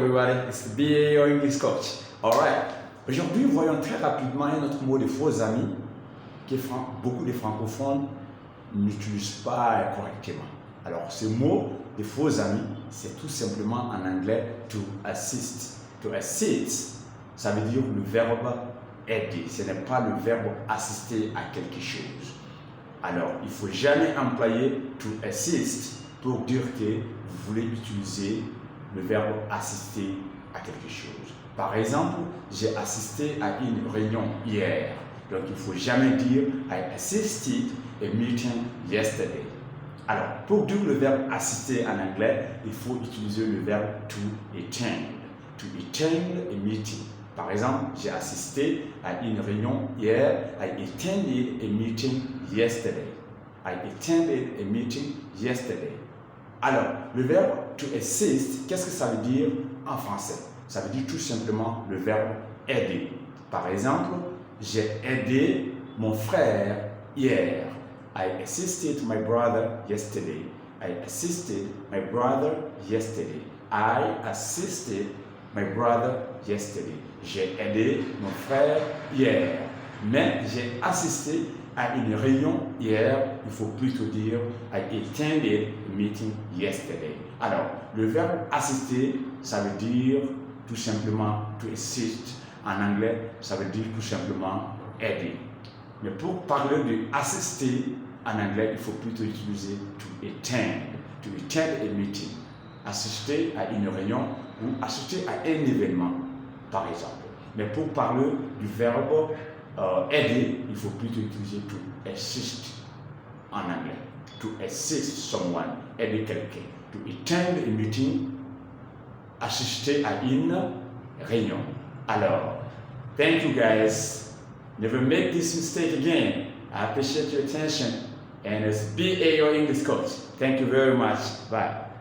everybody, it's BA your English coach. Alright, aujourd'hui voyons très rapidement un autre mot de faux amis que beaucoup de francophones n'utilisent pas correctement. Alors ce mot de faux amis, c'est tout simplement en anglais to assist. To assist, ça veut dire le verbe aider, ce n'est pas le verbe assister à quelque chose. Alors il ne faut jamais employer to assist pour dire que vous voulez utiliser le verbe assister à quelque chose. Par exemple, j'ai assisté à une réunion hier. Donc il ne faut jamais dire I assisted a meeting yesterday. Alors, pour dire le verbe assister en anglais, il faut utiliser le verbe to attend. To attend a meeting. Par exemple, j'ai assisté à une réunion hier. I attended a meeting yesterday. I attended a meeting yesterday. Alors, le verbe to assist, qu'est-ce que ça veut dire en français? Ça veut dire tout simplement le verbe aider. Par exemple, j'ai aidé mon frère hier. I assisted my brother yesterday. I assisted my brother yesterday. I assisted my brother yesterday. J'ai aidé mon frère hier. Mais j'ai assisté à une réunion hier, il faut plutôt dire I attended a meeting yesterday. Alors, le verbe assister, ça veut dire tout simplement to assist. En anglais, ça veut dire tout simplement aider. Mais pour parler de assister en anglais, il faut plutôt utiliser to attend a meeting. Assister à une réunion ou assister à un événement, par exemple. Mais pour parler du verbe aider, il faut plutôt utiliser to assist en anglais. To assist someone, aider quelqu'un. To attend a meeting, assister à une réunion. Alors, thank you guys. Never make this mistake again. I appreciate your attention. And it's BA your English coach. Thank you very much. Bye.